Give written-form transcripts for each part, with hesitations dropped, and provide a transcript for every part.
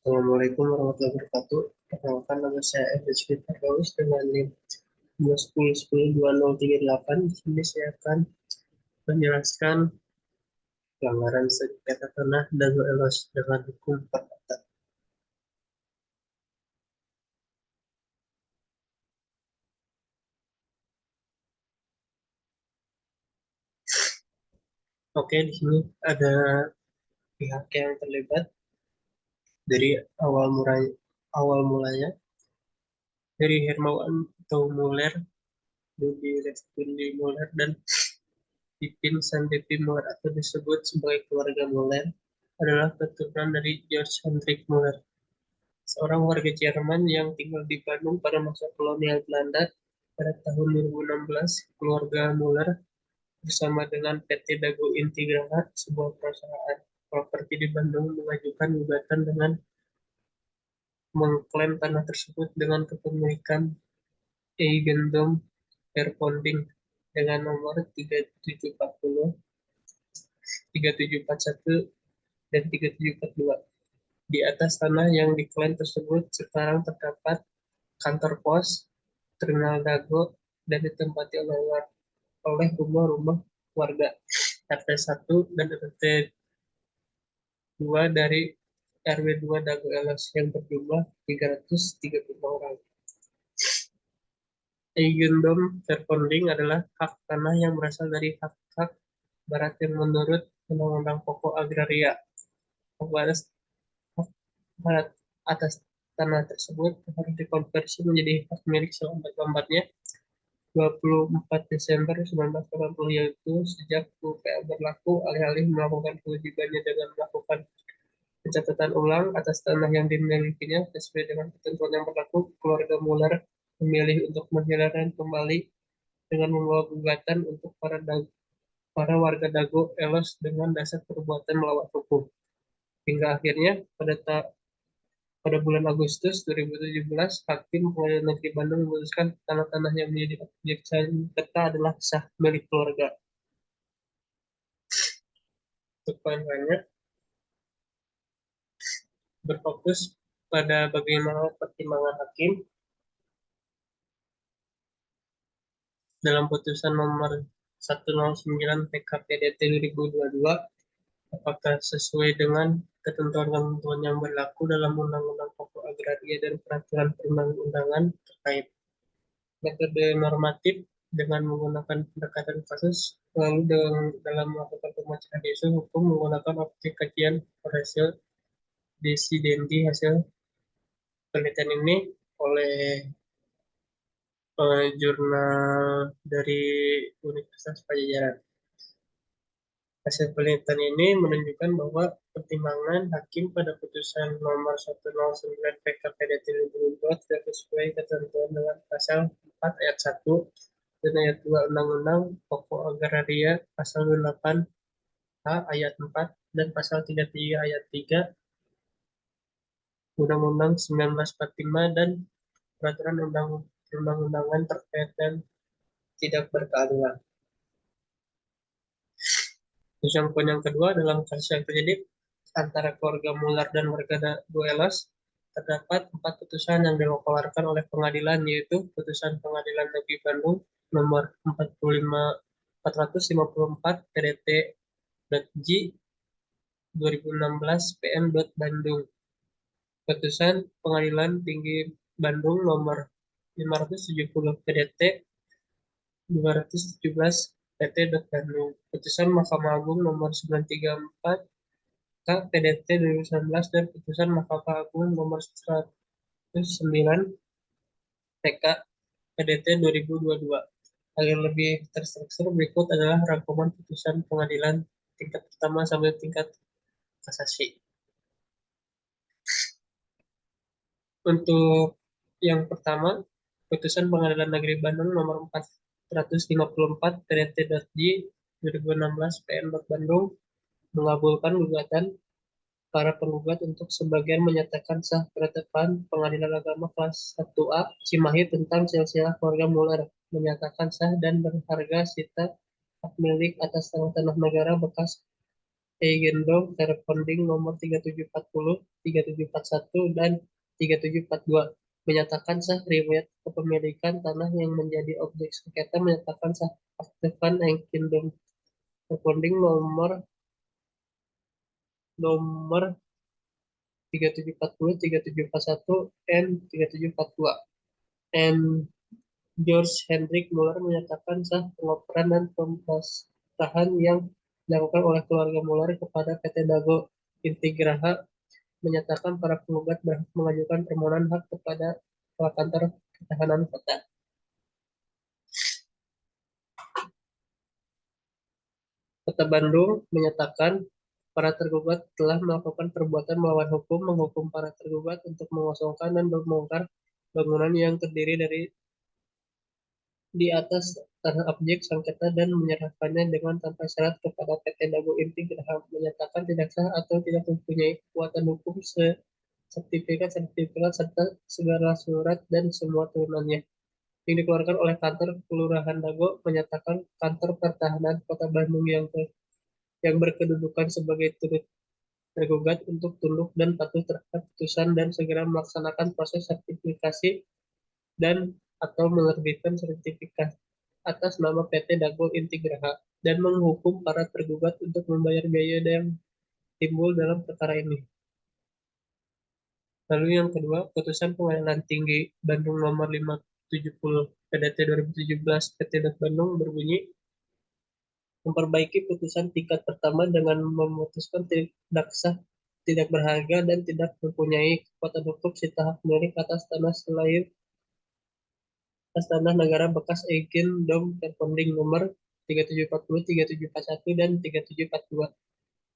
Assalamualaikum warahmatullahi wabarakatuh. Perkenalkan nama saya F.H.P. Firdaus dengan NIM 210102038. Di sini saya akan menjelaskan pelanggaran sengketa tanah dan LOS dengan hukum perdata. Oke, di sini ada pihak yang terlibat dari awal mulanya dari Hermawan atau Muller, Budi Lestari Muller, dan Pipin Sandepi Muller atau disebut sebagai keluarga Muller adalah keturunan dari George Hendrik Muller, seorang warga Jerman yang tinggal di Bandung pada masa kolonial Belanda. Pada tahun 2016, keluarga Muller bersama dengan PT Dago Integrala, sebuah perusahaan properti di Bandung, mengajukan gugatan dengan mengklaim tanah tersebut dengan kepemilikan Eigendom Verponding dengan nomor 3740, 3741, dan 3742. Di atas tanah yang diklaim tersebut sekarang terdapat kantor pos, terminal Dago, dan ditempati oleh rumah-rumah warga RT 1 dan RT 2 dari RW 2 Dago LS yang berjumlah 335 orang. Eigendom Verponding adalah hak tanah yang berasal dari hak-hak barat yang menurut Undang-Undang Pokok Agraria. Hak barat atas tanah tersebut harus dikonversi menjadi hak milik selambat-lambatnya 24 Desember 1980, yaitu sejak UPA berlaku, alih-alih melakukan kewajibannya dengan melakukan pencatatan ulang atas tanah yang dimilikinya sesuai dengan ketentuan yang berlaku. Keluarga Muller memilih untuk menghilangkan kembali dengan membawa gugatan untuk para warga Dago Elos dengan dasar perbuatan melawan hukum. Hingga akhirnya pada bulan Agustus 2017, Hakim Pengadilan Negeri Bandung memutuskan tanah-tanah yang menjadi objek sengketa adalah sah milik keluarga. Untuk poin-poinnya, berfokus pada bagaimana pertimbangan hakim dalam putusan nomor 109 PKPDT 2022, apakah sesuai dengan ketentuan-ketentuan yang berlaku dalam Undang-Undang Pokok Agraria dan peraturan perundang-undangan terkait. Metode normatif dengan menggunakan pendekatan kasus, lalu dalam melakukan pemecahan isu hukum menggunakan optik kajian hasil desidendi. Hasil penelitian ini oleh jurnal dari Universitas Pajajaran. Hasil penelitian ini menunjukkan bahwa pertimbangan hakim pada putusan nomor 109 PKPDT 2022 tidak sesuai ketentuan dengan pasal 4 ayat 1 dan ayat 2 Undang-Undang Pokok Agraria, pasal 8 H ayat 4 dan pasal 33 ayat 3 Undang-Undang 1945 dan peraturan undang-undangan terkait dan tidak berkeadilan. Terus yang poin yang kedua, dalam kasus yang terjadi antara keluarga Muller dan warga Duelas, terdapat 4 putusan yang dikeluarkan oleh pengadilan, yaitu putusan Pengadilan Negeri Bandung nomor 454 PDT.J 2016 PM. Bandung, putusan Pengadilan Tinggi Bandung nomor 570 PDT 217 PT. Bandung, putusan Mahkamah Agung nomor 934 K PDT 2019 dan putusan Mahkamah Agung nomor 109 TK PDT 2022. Agar lebih terstruktur, berikut adalah rangkuman putusan pengadilan tingkat pertama sampai tingkat kasasi. Untuk yang pertama, putusan Pengadilan Negeri Bandung nomor 454 PDT.J 2016 PM. Bandung mengabulkan gugatan para penggugat untuk sebagian menyatakan sah penetapan Pengadilan Agama kelas 1A Cimahi tentang silsilah keluarga Muller, menyatakan sah dan berharga sita hak milik atas tanah-tanah negara bekas Eigendom Terpending nomor 3740, 3741, dan 3742 menyatakan sah riwayat kepemilikan tanah yang menjadi objek sengketa, menyatakan sah aktifkan Eigendom Terpending nomor nomor 3740, 3741, and 3742. And George Hendrik Muller menyatakan sah pengoperan dan pemasahan yang dilakukan oleh keluarga Muller kepada PT Dago Intigraha, menyatakan para penggugat berhak mengajukan permohonan hak kepada kantor ketahanan kota. Kota Bandung menyatakan para tergugat telah melakukan perbuatan melawan hukum, menghukum para tergugat untuk mengosongkan dan membongkar bangunan yang terdiri dari di atas tanah objek sengketa dan menyerahkannya dengan tanpa syarat kepada PT Dago Inti Geraham, menyatakan tidak sah atau tidak mempunyai kekuatan hukum sertifikat serta segala surat dan semua turunannya yang dikeluarkan oleh kantor Kelurahan Dago, menyatakan kantor pertahanan Kota Bandung yang berkedudukan sebagai turut tergugat untuk tunduk dan patuh terhadap putusan dan segera melaksanakan proses sertifikasi dan atau menerbitkan sertifikat atas nama PT Dago Intigraha dan menghukum para tergugat untuk membayar biaya yang timbul dalam perkara ini. Lalu yang kedua, putusan Pengadilan Tinggi Bandung nomor 570 PDT 2017 PT DAP Bandung berbunyi memperbaiki putusan tingkat pertama dengan memutuskan tidak sah, tidak berharga, dan tidak mempunyai kekuatan hukum si tahap milik atas tanah selain atas tanah negara bekas Eigen Dom Terpending nomor 3740, 3741, dan 3742.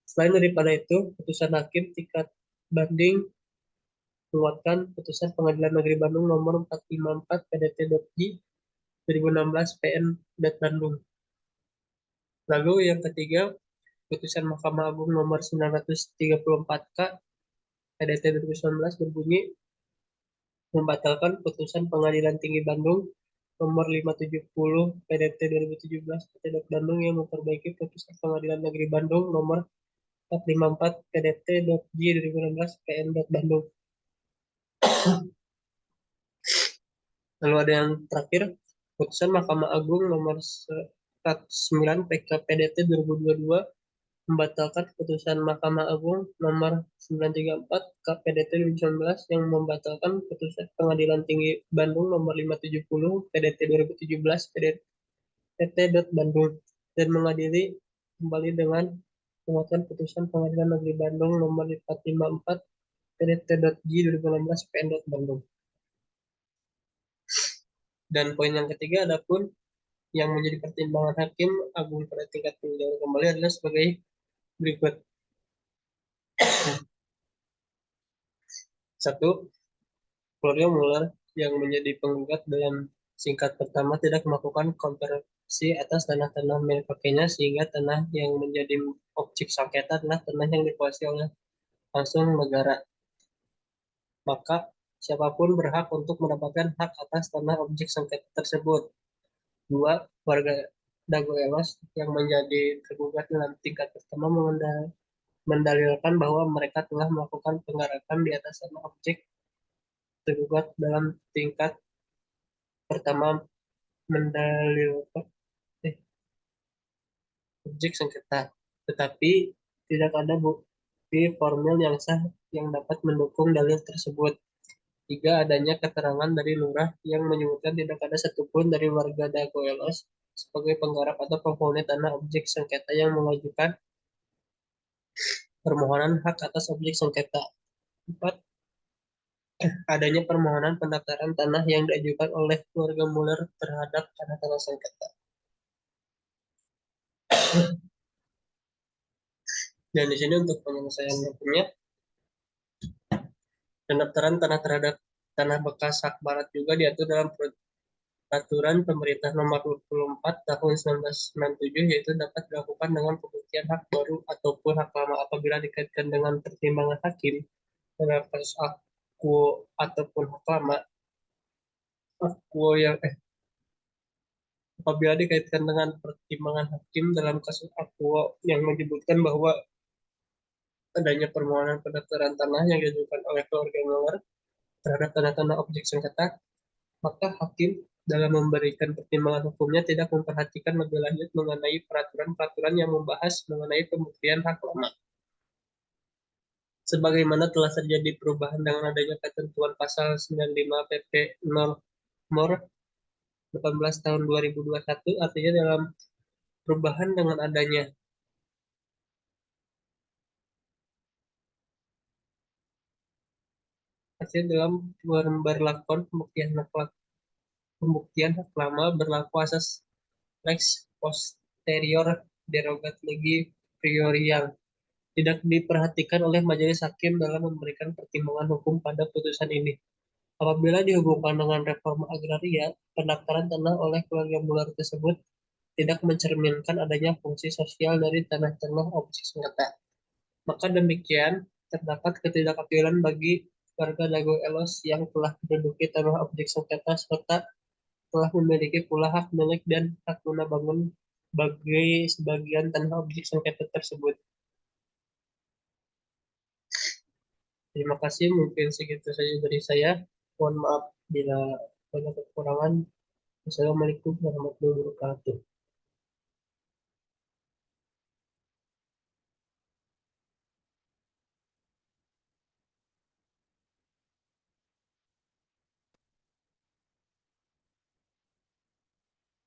Selain daripada itu, putusan hakim tingkat banding menguatkan putusan Pengadilan Negeri Bandung nomor 454 PDT.J 2016 PN Bandung. Lalu yang ketiga, putusan Mahkamah Agung nomor 934K PDT 2019 berbunyi membatalkan putusan Pengadilan Tinggi Bandung nomor 570 PDT 2017 PT Bandung yang memperbaiki putusan Pengadilan Negeri Bandung nomor 454 PDT.J 2016 PN Bandung. Lalu ada yang terakhir, putusan Mahkamah Agung nomor 109 PK PDT 2022 membatalkan putusan Mahkamah Agung nomor 934 KPDT 2019 yang membatalkan putusan Pengadilan Tinggi Bandung nomor 570 PDT 2017 PT Bandung dan mengadili kembali dengan penguatan putusan Pengadilan Negeri Bandung nomor 454 PDT.J 2016 PN Bandung. Dan poin yang ketiga adapun yang menjadi pertimbangan hakim agung pada tingkat peninjauan kembali adalah sebagai berikut. Satu, keluarga Muller yang menjadi penggugat dalam singkat pertama tidak melakukan konversi atas tanah-tanah milik pakainya sehingga tanah yang menjadi objek sengketa adalah tanah yang dikuasai oleh langsung negara. Maka siapapun berhak untuk mendapatkan hak atas tanah objek sengketa tersebut. Dua, warga Dago Elos yang menjadi tergugat dalam tingkat pertama mendalilkan bahwa mereka telah melakukan penggarapan di atas tanah objek tergugat dalam tingkat pertama mendalilkan objek sengketa, tetapi tidak ada bukti formil yang sah yang dapat mendukung dalil tersebut. Tiga, adanya keterangan dari lurah yang menyebutkan tidak ada satupun dari warga Dagoelos sebagai penggarap atau penghuni tanah objek sengketa yang mengajukan permohonan hak atas objek sengketa. Empat, adanya permohonan pendaftaran tanah yang diajukan oleh keluarga Muller terhadap tanah-tanah sengketa. Dan di sini untuk penyelesaian hukumnya, pendaftaran tanah terhadap tanah bekas hak barat juga diatur dalam Peraturan Pemerintah Nomor 24 Tahun 1997, yaitu dapat dilakukan dengan pembuktian hak baru ataupun hak lama apabila dikaitkan dengan pertimbangan hakim dalam kasus akuo ataupun hak lama. Akuo yang apabila dikaitkan dengan pertimbangan hakim dalam kasus akuo yang menyebutkan bahwa adanya permohonan pendaftaran tanah yang diajukan oleh keluarga Mueller terhadap tanah-tanah objek sengketa, maka hakim dalam memberikan pertimbangan hukumnya tidak memperhatikan lebih lanjut mengenai peraturan-peraturan yang membahas mengenai pembuktian hak lama. Sebagaimana telah terjadi perubahan dengan adanya ketentuan pasal 95 PP 0 nomor 18 tahun 2021, artinya dalam perubahan dengan adanya artinya dalam pemberlakuan pembuktian hak lama berlaku asas lex posterior derogat legi priori yang tidak diperhatikan oleh majelis hakim dalam memberikan pertimbangan hukum pada putusan ini. Apabila dihubungkan dengan reforma agraria, pendaftaran tanah oleh keluarga Muller tersebut tidak mencerminkan adanya fungsi sosial dari tanah-tanah objek sengketa. Maka demikian, terdapat ketidakadilan bagi warga Dago Elos yang telah menduduki tanah objek sengketa serta telah memiliki pula hak milik dan hak guna bangun sebagai sebagian tanah objek sengketa tersebut. Terima kasih, mungkin segitu saja dari saya. Mohon maaf bila banyak kekurangan. Wassalamualaikum warahmatullahi wabarakatuh.